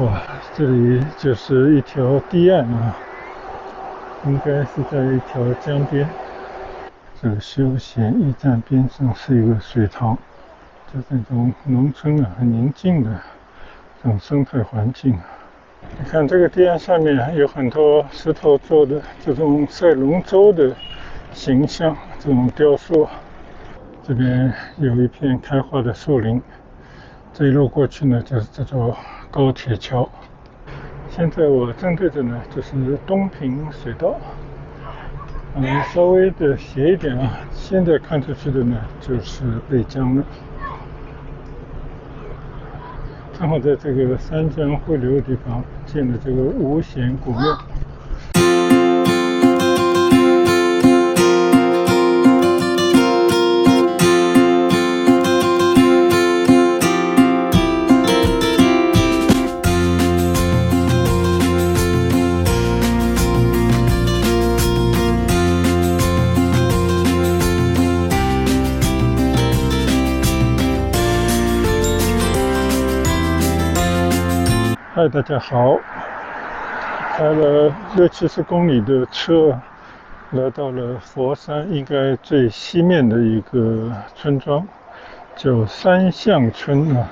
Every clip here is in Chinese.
哇，这里就是一条堤岸啊，应该是在一条江边。这个休闲驿站边上是一个水塘，就这种农村啊，很宁静的这种生态环境。你看这个堤岸下面有很多石头做的这种赛龙舟的形象，这种雕塑。这边有一片开花的树林，这一路过去呢，就是这座高铁桥。现在我正对着呢，就是东平水道。稍微的斜一点啊，现在看出去的呢，就是内江了。正好在这个三江汇流的地方建了这个五显古庙。嗨，大家好！开了60-70公里的车，来到了佛山应该最西面的一个村庄，叫三巷村啊。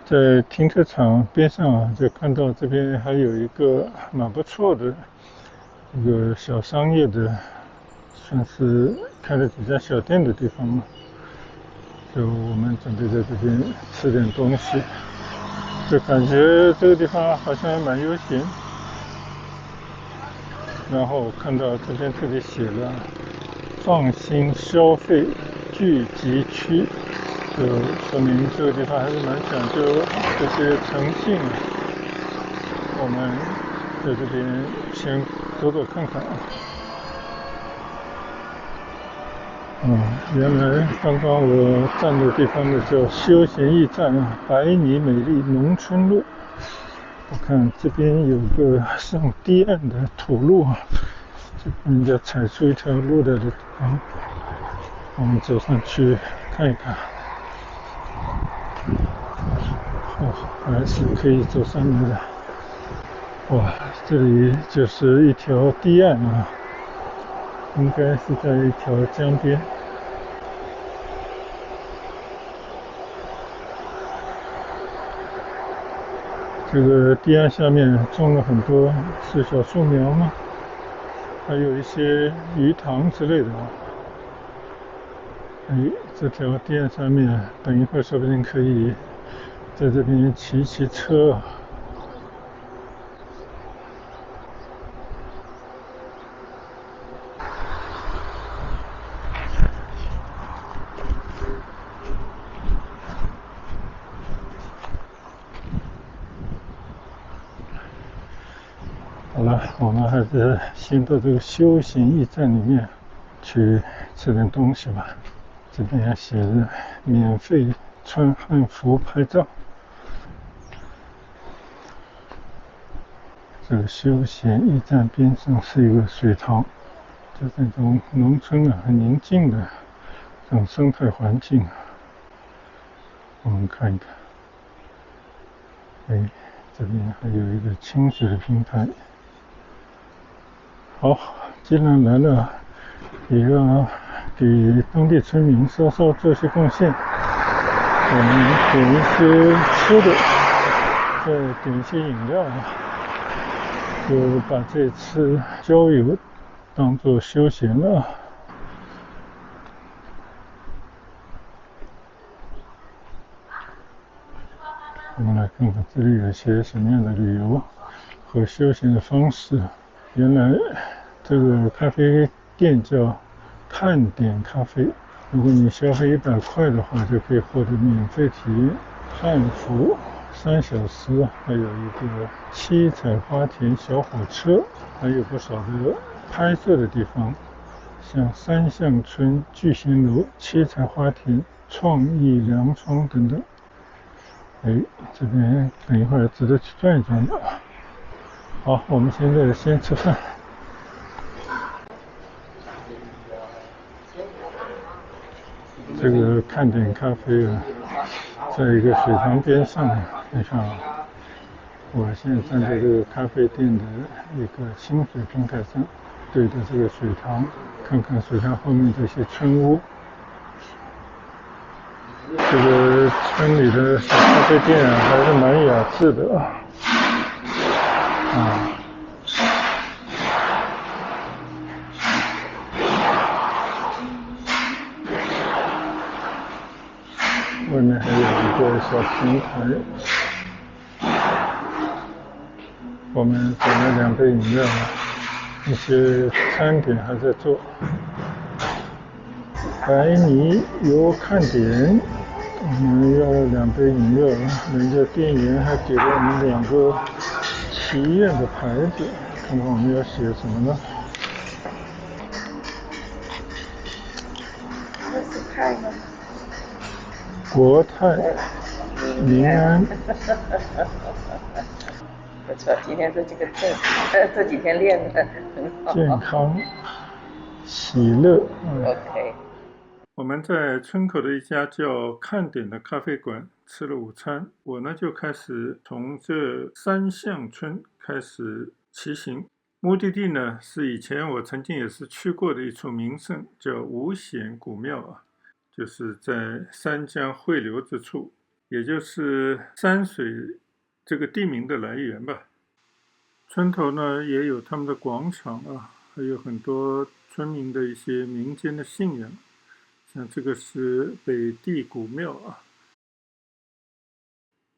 在停车场边上啊，就看到这边还有一个蛮不错的一个小商业的，算是开了几家小店的地方嘛。就我们准备在这边吃点东西。就感觉这个地方好像蛮悠闲，然后看到这里写了放心消费聚集区，就说明这个地方还是蛮讲究这些诚信。我们在这边先走走看看。原来刚刚我站的地方呢叫休闲驿站啊，百里美丽农村路。我看这边有个上堤岸的土路啊，人家踩出一条路的地方，我们走上去看一看。还是可以走上来的。哇，这里就是一条堤岸啊，应该是在一条江边。这个堤岸下面种了很多是小树苗嘛，还有一些鱼塘之类的。这条堤岸上面，等一会儿说不定可以在这边骑车。好了，我们还是先到这个休闲驿站里面去吃点东西吧。这边还写着免费穿汉服拍照。这个休闲驿站边上是一个水塘，就这种农村啊，很宁静的这种生态环境。我们看一看，这边还有一个清水的平台。好，既然来了，也要给当地村民稍稍做些贡献。我们点一些吃的，再点一些饮料，就把这次郊游当作休闲了。我们来看看这里有些什么样的旅游和休闲的方式。原来这个咖啡店叫看点咖啡，如果你消费100块的话，就可以获得免费体验汉服3小时，还有一个七彩花田小火车，还有不少的拍摄的地方，像三巷村聚贤楼、七彩花田、创意粮仓等等。这边等一会儿值得去转一转的。好，我们现在先吃饭。这个看点咖啡啊，在一个水塘边上，你看啊，我现在站在这个咖啡店的一个清水平台上，对着这个水塘，看看水塘后面这些村屋。这个村里的小咖啡店啊，还是蛮雅致的啊。外面还有一个小平台，我们点了2杯饮料，一些餐点还在做。白泥有看点，我们要了2杯饮料，人家店员还给了我们2个祈愿的牌子，看看我们要写什么呢？这是泰吗？国泰民安。不错，今天这几个字，这几天练的很好。健康、喜乐。OK。我们在村口的一家叫看点的咖啡馆吃了午餐，我呢就开始从这三巷村开始骑行。目的地呢是以前我曾经也是去过的一处名胜，叫五显古庙啊，就是在三江汇流之处，也就是山水这个地名的来源吧。村头呢也有他们的广场啊，还有很多村民的一些民间的信仰，像这个是北帝古庙啊。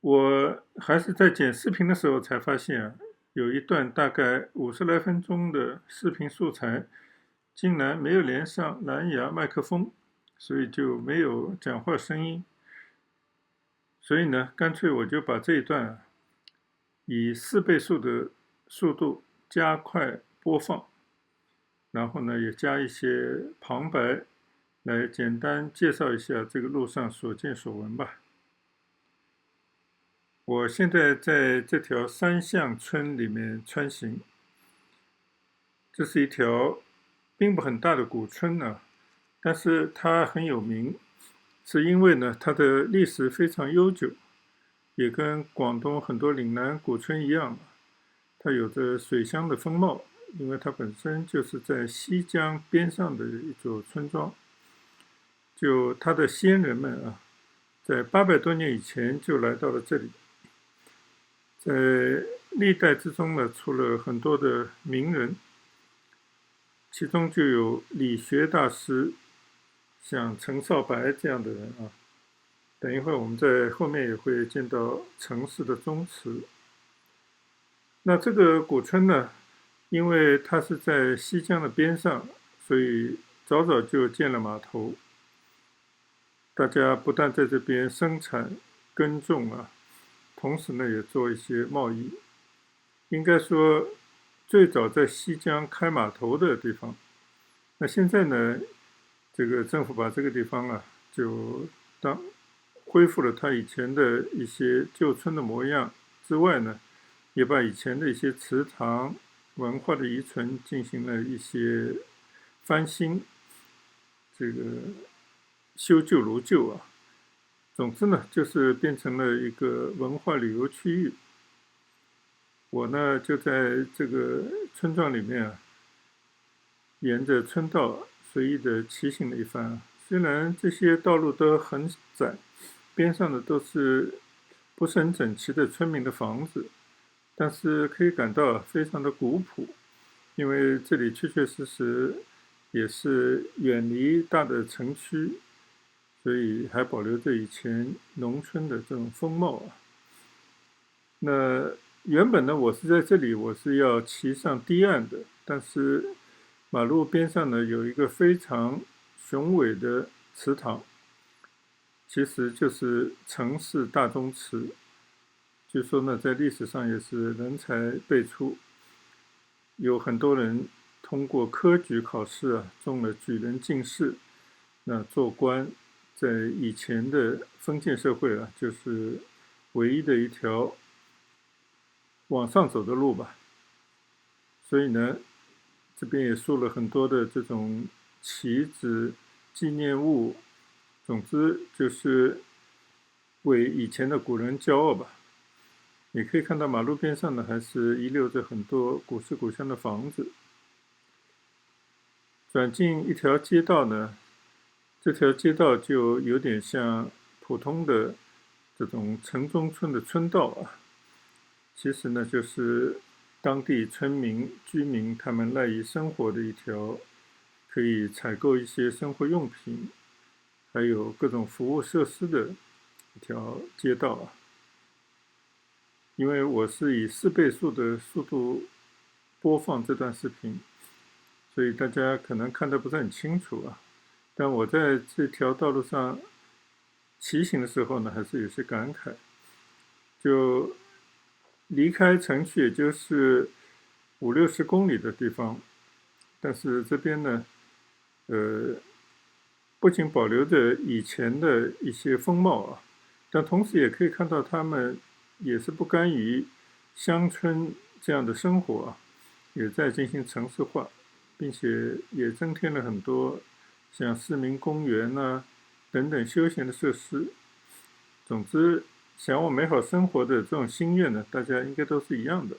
我还是在剪视频的时候才发现啊，有一段大概50来分钟的视频素材，竟然没有连上蓝牙麦克风，所以就没有讲话声音。所以呢，干脆我就把这一段以4倍速的速度加快播放，然后呢，也加一些旁白，来简单介绍一下这个路上所见所闻吧。我现在在这条三巷村里面穿行，这是一条并不很大的古村呢，但是它很有名，是因为呢它的历史非常悠久，也跟广东很多岭南古村一样，它有着水乡的风貌，因为它本身就是在西江边上的一座村庄。就它的先人们啊，在800多年以前就来到了这里。在历代之中呢，出了很多的名人，其中就有理学大师，像陈少白这样的人啊。等一会儿我们在后面也会见到陈氏的宗祠。那这个古村呢，因为它是在西江的边上，所以早早就建了码头。大家不但在这边生产耕种啊，同时呢也做一些贸易。应该说最早在西江开码头的地方。那现在呢，这个政府把这个地方啊就恢复了它以前的一些旧村的模样之外呢，也把以前的一些祠堂文化的遗存进行了一些翻新，这个修旧如旧啊。总之呢，就是变成了一个文化旅游区域。我呢就在这个村庄里面啊，沿着村道随意的骑行了一番。虽然这些道路都很窄，边上的都是不是很整齐的村民的房子，但是可以感到非常的古朴，因为这里确确实实也是远离大的城区，所以还保留着以前农村的这种风貌啊。那原本呢，我是在这里，我是要骑上堤岸的，但是马路边上呢有一个非常雄伟的祠堂，其实就是陈氏大宗祠。据说呢，在历史上也是人才辈出，有很多人通过科举考试啊，中了举人进士，那做官，在以前的封建社会啊，就是唯一的一条往上走的路吧。所以呢，这边也竖了很多的这种旗子、纪念物，总之就是为以前的古人骄傲吧。你可以看到马路边上呢，还是遗留着很多古色古香的房子。转进一条街道呢，这条街道就有点像普通的这种城中村的村道啊。其实呢，就是当地村民、居民他们赖以生活的一条，可以采购一些生活用品，还有各种服务设施的一条街道啊。因为我是以4倍速的速度播放这段视频，所以大家可能看得不是很清楚啊。但我在这条道路上骑行的时候呢，还是有些感慨。就离开城区，也就是50-60公里的地方，但是这边呢，不仅保留着以前的一些风貌啊，但同时也可以看到他们也是不甘于乡村这样的生活啊，也在进行城市化，并且也增添了很多像市民公园啊等等休闲的设施。总之，想要美好生活的这种心愿呢，大家应该都是一样的。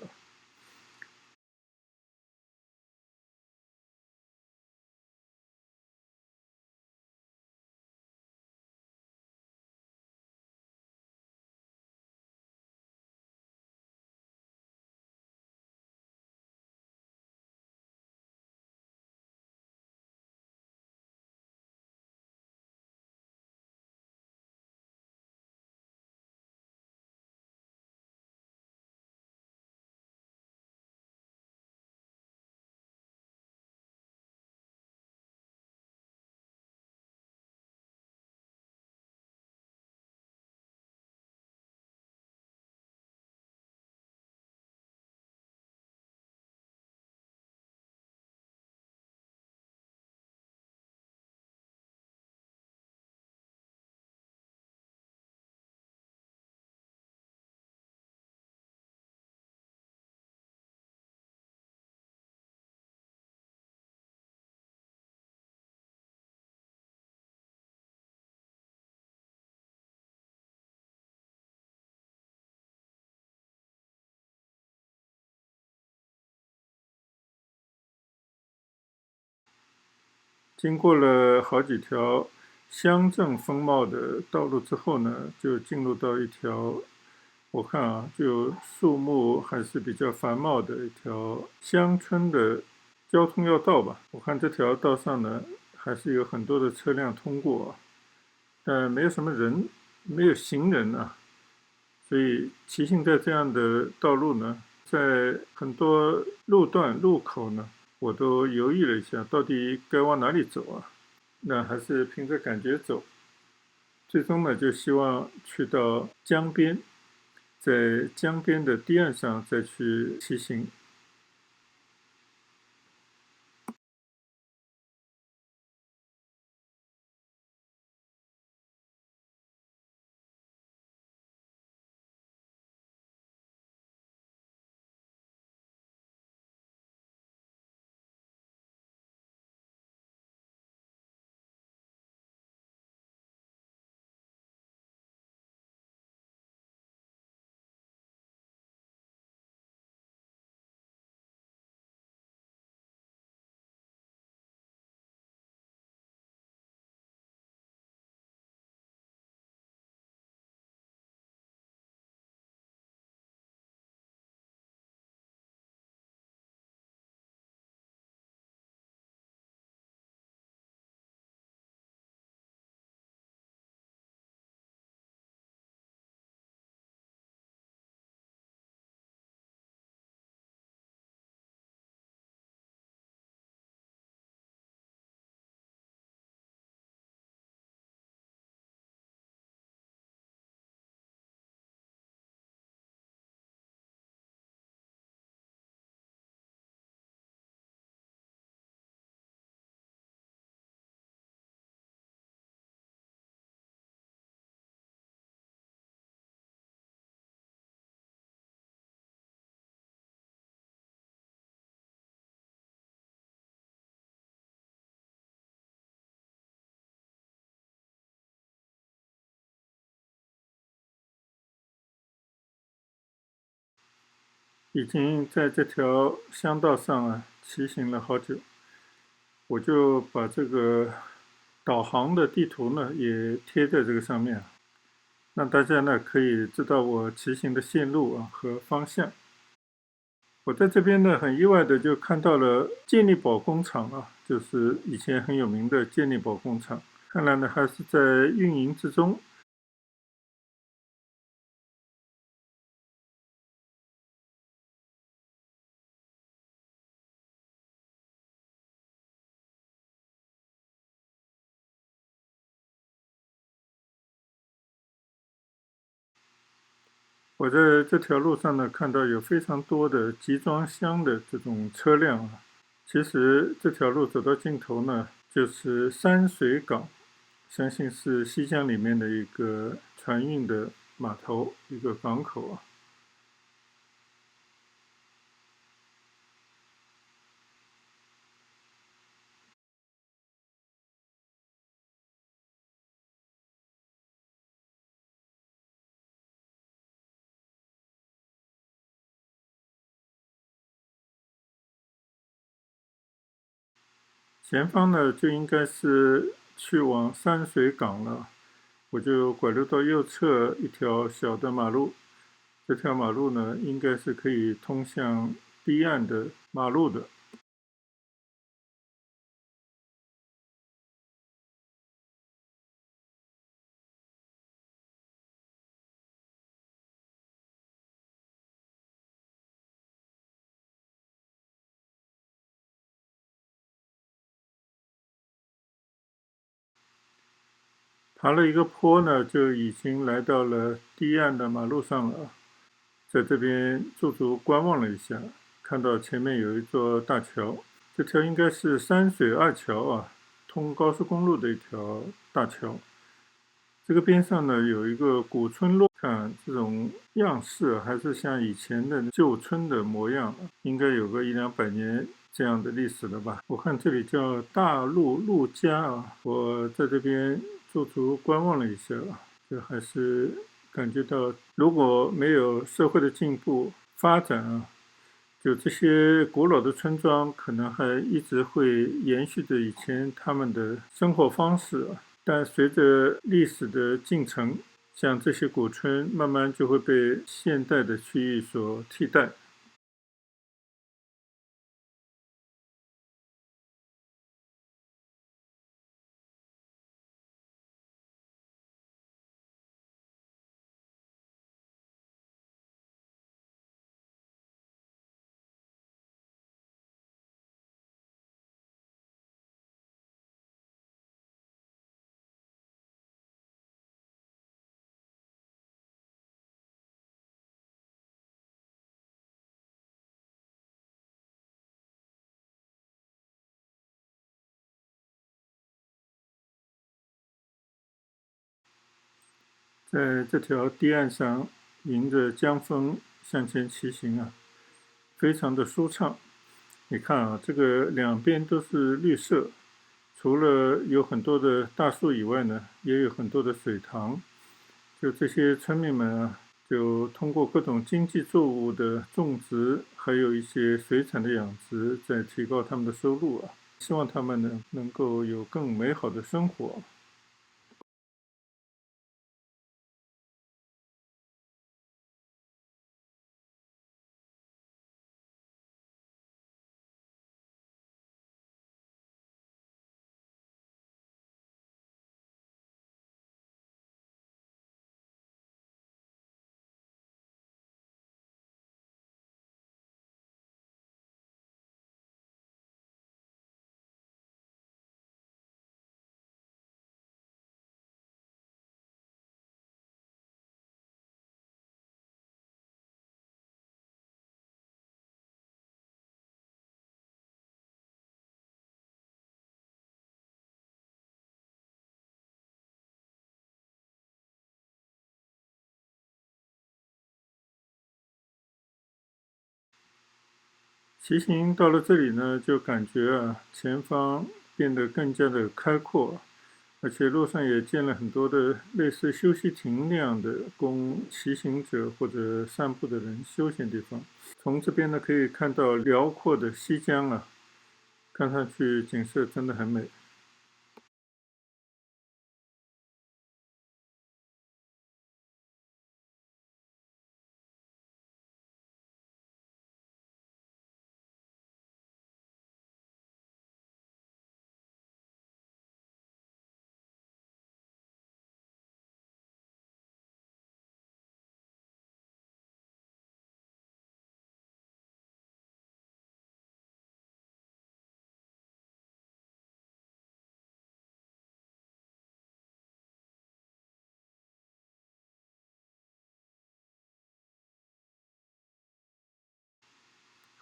经过了好几条乡镇风貌的道路之后呢，就进入到一条我看啊，就树木还是比较繁茂的一条乡村的交通要道吧。我看这条道上呢，还是有很多的车辆通过啊，但没有什么人，没有行人啊。所以骑行在这样的道路呢，在很多路段路口呢，我都犹豫了一下，到底该往哪里走啊？那还是凭着感觉走。最终呢，就希望去到江边，在江边的堤岸上再去骑行。已经在这条乡道上骑行了好久，我就把这个导航的地图呢也贴在这个上面，让大家呢可以知道我骑行的线路和方向。我在这边呢很意外的就看到了健力宝工厂就是以前很有名的健力宝工厂，看来呢还是在运营之中。我在这条路上呢，看到有非常多的集装箱的这种车辆其实这条路走到尽头呢，就是山水港，相信是西江里面的一个船运的码头，一个港口前方呢就应该是去往山水港了，我就拐溜到右侧一条小的马路，这条马路呢应该是可以通向堤岸的马路的。爬了一个坡呢，就已经来到了堤岸的马路上了。在这边驻足观望了一下，看到前面有一座大桥，这条应该是山水二桥通高速公路的一条大桥。这个边上呢有一个古村落，看这种样式还是像以前的旧村的模样，应该有个100-200年这样的历史了吧。我看这里叫大陆陆家我在这边驻足观望了一下就还是感觉到如果没有社会的进步发展就这些古老的村庄可能还一直会延续着以前他们的生活方式但随着历史的进程，像这些古村慢慢就会被现代的区域所替代。在这条堤岸上，迎着江风向前骑行非常的舒畅。你看这个两边都是绿色，除了有很多的大树以外呢，也有很多的水塘。就这些村民们就通过各种经济作物的种植，还有一些水产的养殖，在提高他们的收入希望他们呢能够有更美好的生活。骑行到了这里呢，就感觉前方变得更加的开阔，而且路上也建了很多的类似休息亭那样的供骑行者或者散步的人休闲地方。从这边呢可以看到辽阔的西江啊，看上去景色真的很美。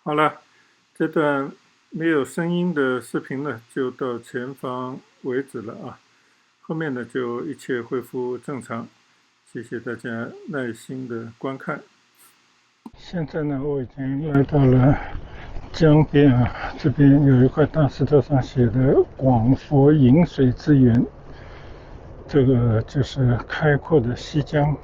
好了，这段没有声音的视频呢，就到前方为止了啊。后面呢，就一切恢复正常。谢谢大家耐心的观看。现在呢，我已经来到了江边啊，这边有一块大石头上写的“广佛饮水之源”，这个就是开阔的西江。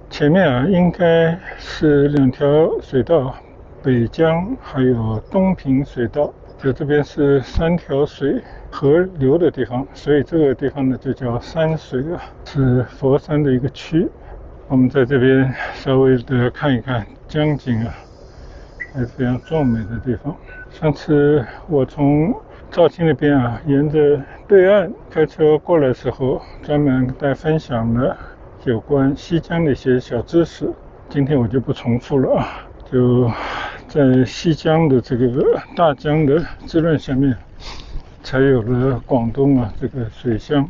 前面啊，应该是两条水道。北江还有东平水道，就这边是三条水合流的地方，所以这个地方呢就叫山水啊，是佛山的一个区。我们在这边稍微的看一看江景啊，还是非常壮美的地方。上次我从肇庆那边啊，沿着对岸开车过来的时候，专门跟大家分享了有关西江的一些小知识，今天我就不重复了啊。就在西江的这个大江的滋润下面，才有了广东啊这个水乡，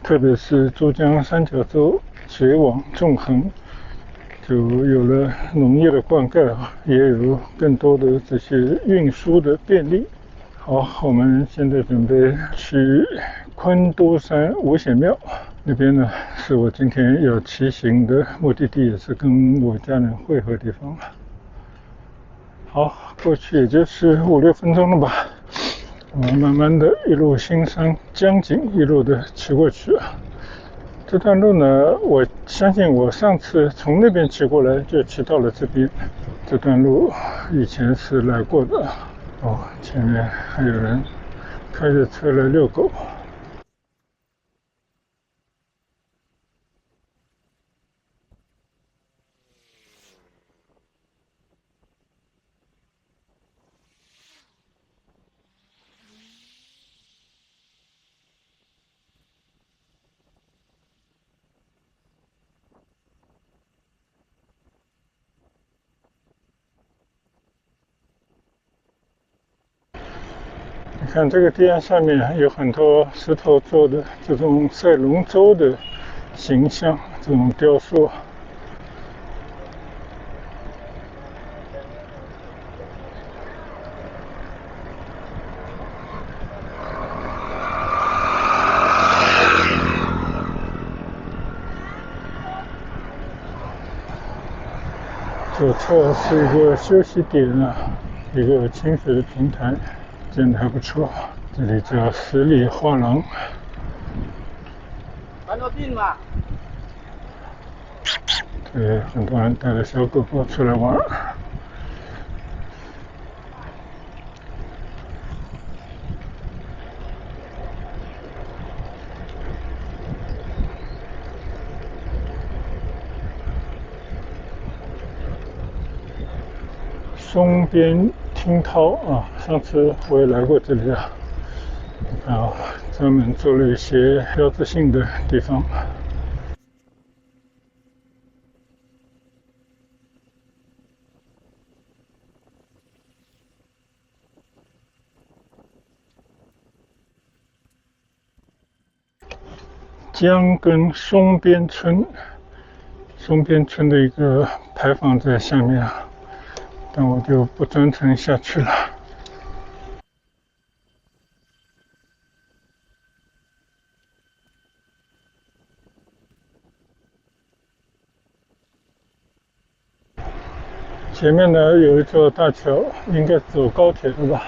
特别是珠江三角洲水网纵横，就有了农业的灌溉啊，也有更多的这些运输的便利。好，我们现在准备去昆都山五显庙那边呢，是我今天要骑行的目的地，也是跟我家人会合的地方。好，过去也就是5-6分钟了吧。我们慢慢的一路欣赏江景，一路的骑过去。这段路呢，我相信我上次从那边骑过来就骑到了这边。这段路以前是来过的。哦，前面还有人开着车来遛狗。你看这个堤岸下面有很多石头做的这种赛龙舟的形象，这种雕塑。左侧是一个休息点啊，一个清水的平台，建得还不错。这里叫十里画廊。对，很多人带着小狗狗出来玩。松边听涛啊，上次我也来过这里啊，专门做了一些标志性的地方。江跟松边村，松边村的一个牌坊在下面啊，但我就不专程下去了。前面呢有一座大桥，应该走高铁的吧。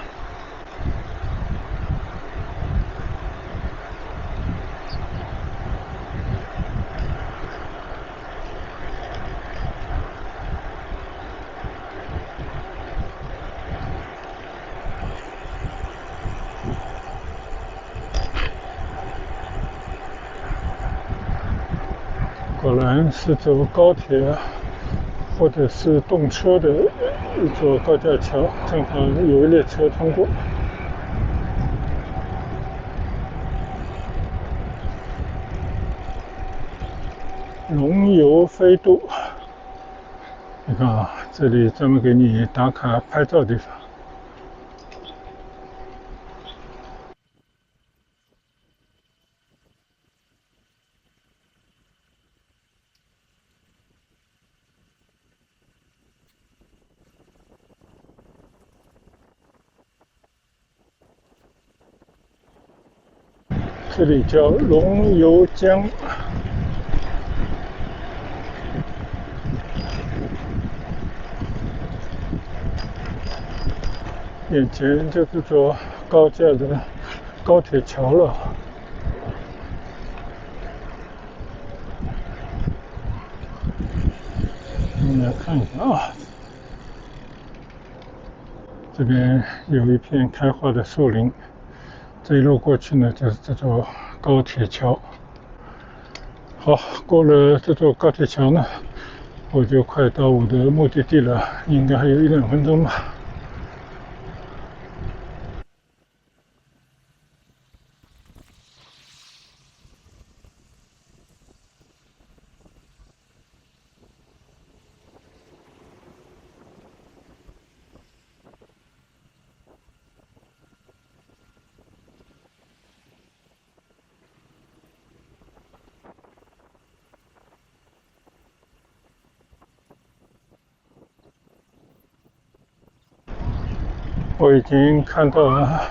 可能是走高铁或者是动车的一座高架桥，正好有一列车通过。龙游飞渡，你看啊，这里专门给你打卡拍照的地方。这里叫龙游江。眼前就是座高架的高铁桥了。我们来看一下啊，这边有一片开花的树林，这一路过去呢就是这座高铁桥。好，过了这座高铁桥呢，我就快到我的目的地了，应该还有1-2分钟吧。我已经看到了，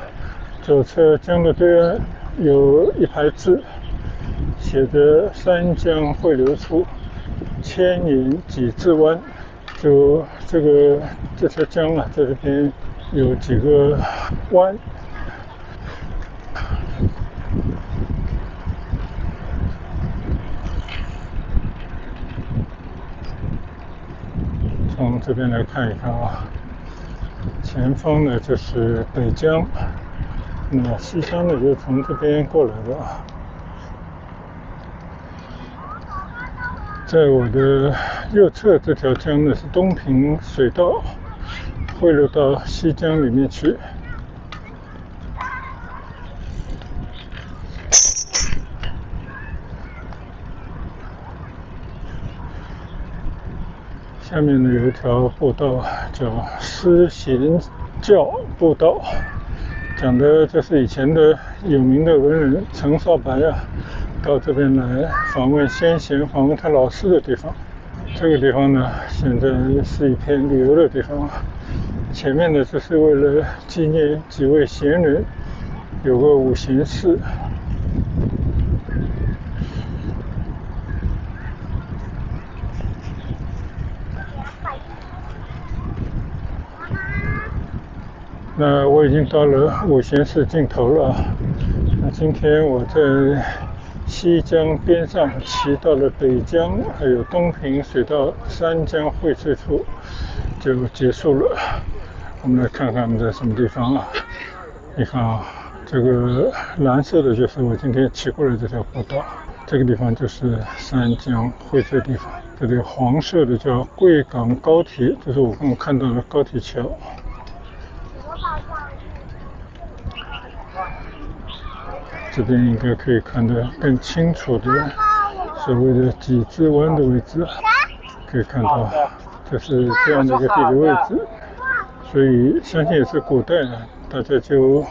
左侧江的对岸有一排字，写着"山江汇流处，千年几自湾"。就这条江啊，在这边有几个湾。从这边来看一看啊，前方呢就是北江，那西江呢就从这边过来的啊。在我的右侧这条江呢是东平水道，汇流到西江里面去。下面呢有一条步道叫思贤教步道，讲的就是以前的有名的文人陈少白啊，到这边来访问先贤、访问他老师的地方。这个地方呢，现在是一片旅游的地方。前面呢，就是为了纪念几位贤人，有个五贤寺。那我已经到了五贤寺尽头了。那今天我在西江边上骑到了北江，还有东平水道三江汇萃处，就结束了。我们来看看我们在什么地方啊？你看啊，这个蓝色的就是我今天骑过来这条步道，这个地方就是三江汇萃地方。这里黄色的叫贵港高铁，就是我刚刚看到的高铁桥。这边应该可以看得更清楚的所谓的几字湾的位置，可以看到这是这样的一个地理位置，所以相信也是古代大家就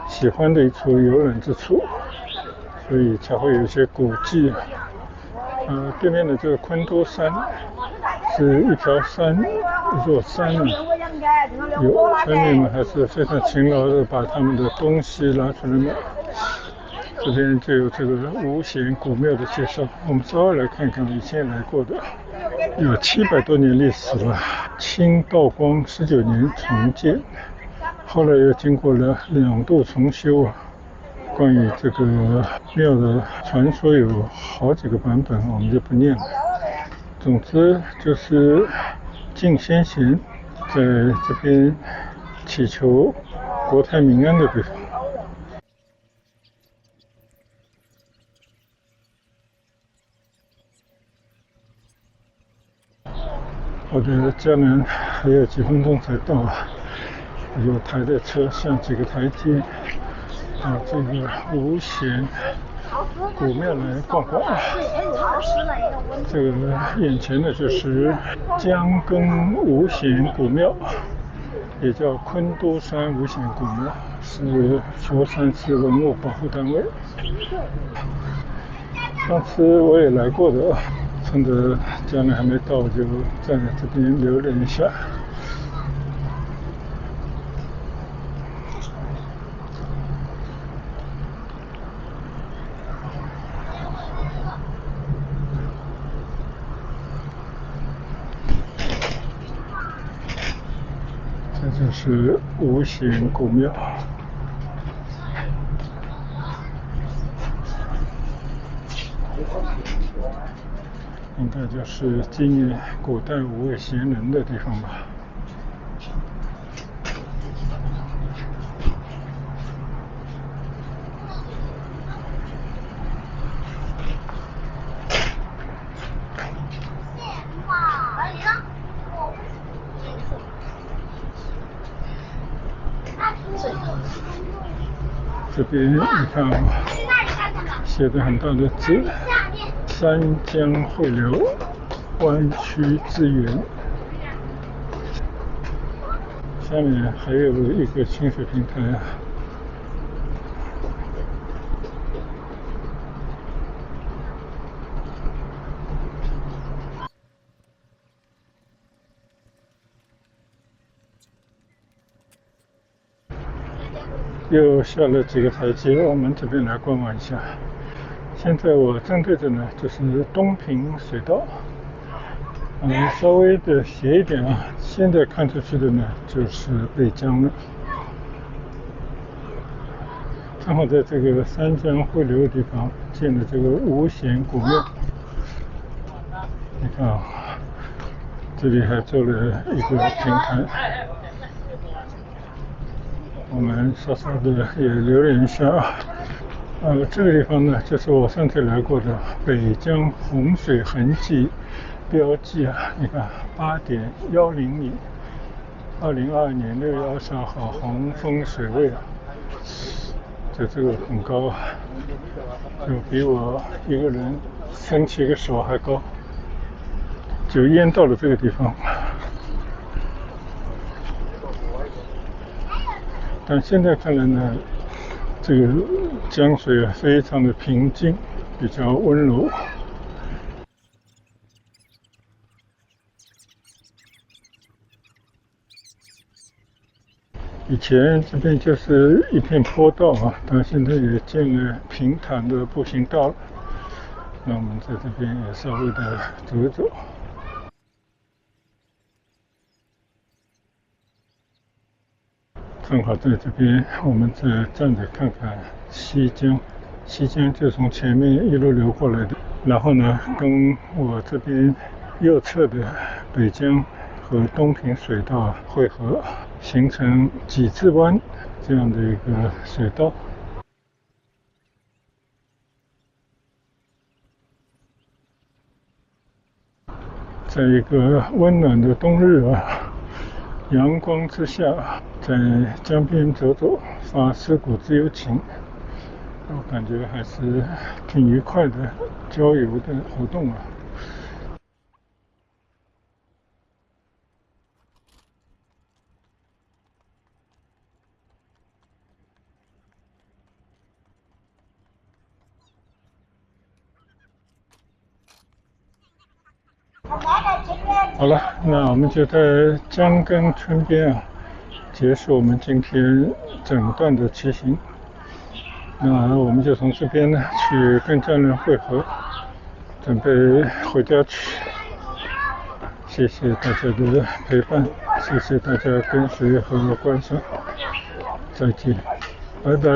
喜欢的一处游览之处，所以才会有一些古迹。对面的这个昆都山是一条山，一座山有村民们还是非常勤劳的把他们的东西拿出来卖。这边就有这个五贤古庙的介绍，我们稍微来看看以前来过的，有700多年历史了。清道光19年重建，后来又经过了2度重修啊。关于这个庙的传说有好几个版本，我们就不念了。总之就是敬先贤在这边祈求国泰民安的地方。我的家人还有几分钟才到，有台的车下几个台阶到这个五显古庙来逛逛。这个眼前的就是江根五显古庙，也叫昆都山五显古庙，是佛山市文物保护单位。上次我也来过的，趁着家人还没到，就在这边留了一下。这就是五显古庙。应该就是纪念古代五位贤人的地方吧。这边你看，写的很大的字，三江汇流，湾区资源。下面还有一个清水平台啊。又下了几个台阶，我们这边来观望一下。现在我正对着呢，就是东平水道，稍微的斜一点啊。现在看出去的呢，就是北江了。正好在这个三江汇流的地方建了这个五显古庙。你看啊，这里还做了一个平台。我们稍稍的也留了一下啊。这个地方呢，就是我上次来过的北江洪水痕迹标记啊。你看8.10米，2022年6月22号洪峰水位啊，这个很高啊，就比我一个人伸起一个手还高，就淹到了这个地方。但现在看来呢，这个江水啊非常的平静，比较温柔。以前这边就是一片坡道啊，但现在也建了平坦的步行道了。那我们在这边也稍微的走一走。正好在这边，我们再站着看看西江。西江就从前面一路流过来的，然后呢，跟我这边右侧的北江和东平水道汇合，形成几字湾这样的一个水道。在一个温暖的冬日啊，阳光之下，在江边走走，发思古之幽情，我感觉还是挺愉快的郊游的活动啊。好了，那我们就在江根村边啊，结束我们今天整段的骑行。那我们就从这边呢去跟家人会合，准备回家去。谢谢大家的陪伴，谢谢大家跟随和观赏，再见，拜拜。